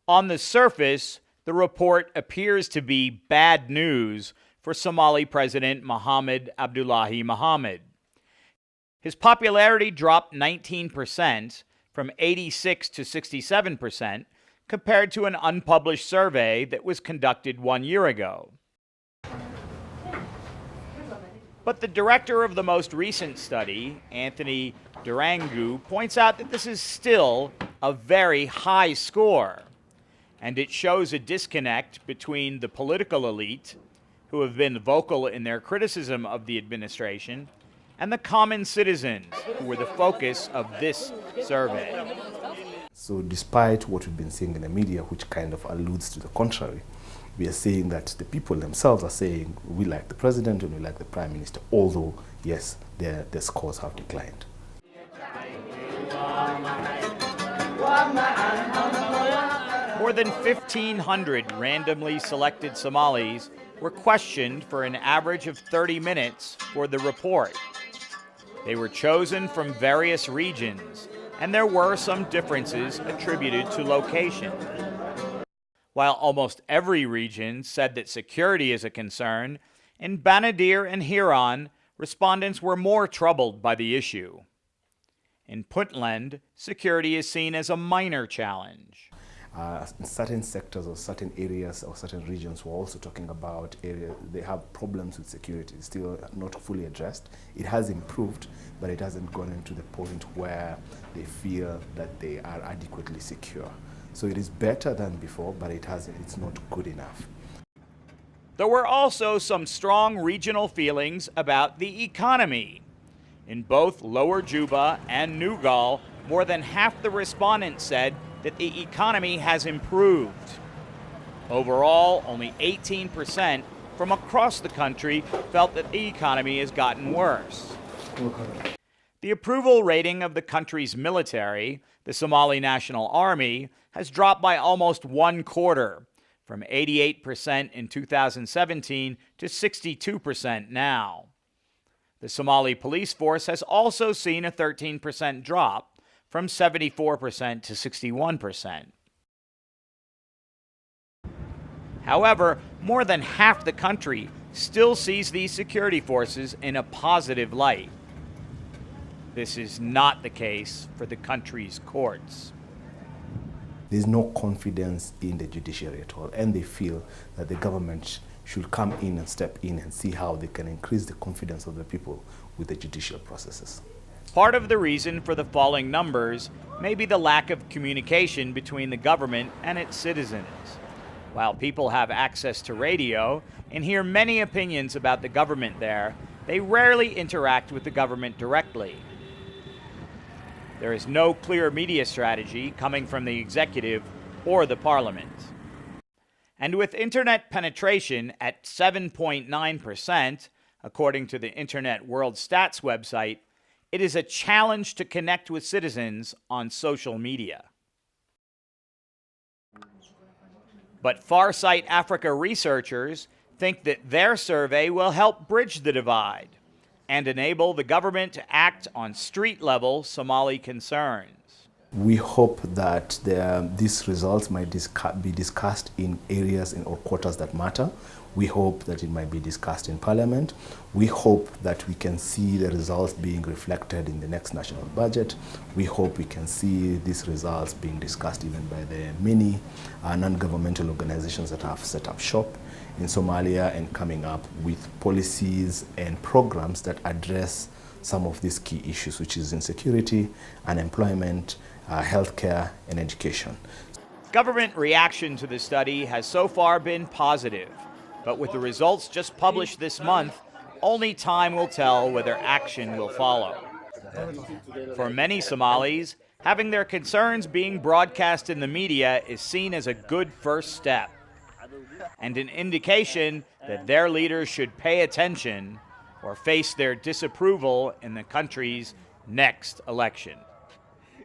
On the surface, the report appears to be bad news for Somali President Mohamed Abdullahi Mohamed. His popularity dropped 19%, from 86 to 67%, compared to an unpublished survey that was conducted 1 year ago. But the director of the most recent study, Anthony Durangu, points out that this is still a very high score, and it shows a disconnect between the political elite, who have been vocal in their criticism of the administration, and the common citizens, who were the focus of this survey. So despite what we've been seeing in the media, which kind of alludes to the contrary, we are saying that the people themselves are saying we like the president and we like the prime minister, although, yes, their scores have declined. More than 1,500 randomly selected Somalis were questioned for an average of 30 minutes for the report. They were chosen from various regions, and there were some differences attributed to location. While almost every region said that security is a concern, in Banadir and Huron, respondents were more troubled by the issue. In Puntland, security is seen as a minor challenge. In certain sectors or certain areas or certain regions, we're also talking about areas they have problems with security, still not fully addressed. It has improved, but it hasn't gone into the point where they feel that they are adequately secure. So it is better than before, but it's not good enough. There were also some strong regional feelings about the economy. In both Lower Juba and Nugal, more than half the respondents said that the economy has improved. Overall, only 18% from across the country felt that the economy has gotten worse. The approval rating of the country's military, the Somali National Army, has dropped by almost 1/4, from 88% in 2017 to 62% now. The Somali police force has also seen a 13% drop, from 74% to 61%. However, more than half the country still sees these security forces in a positive light. This is not the case for the country's courts. There's no confidence in the judiciary at all, and they feel that the government should come in and step in and see how they can increase the confidence of the people with the judicial processes. Part of the reason for the falling numbers may be the lack of communication between the government and its citizens. While people have access to radio and hear many opinions about the government there, they rarely interact with the government directly. There is no clear media strategy coming from the executive or the parliament. And with internet penetration at 7.9%, according to the Internet World Stats website, it is a challenge to connect with citizens on social media. But Farsight Africa researchers think that their survey will help bridge the divide and enable the government to act on street-level Somali concerns. We hope that these results might be discussed in areas or quarters that matter. We hope that it might be discussed in Parliament. We hope that we can see the results being reflected in the next national budget. We hope we can see these results being discussed even by the many non-governmental organizations that have set up shop in Somalia and coming up with policies and programs that address some of these key issues, which is insecurity, unemployment, healthcare, and education. Government reaction to the study has so far been positive, but with the results just published this month, only time will tell whether action will follow. For many Somalis, having their concerns being broadcast in the media is seen as a good first step, and an indication that their leaders should pay attention or face their disapproval in the country's next election.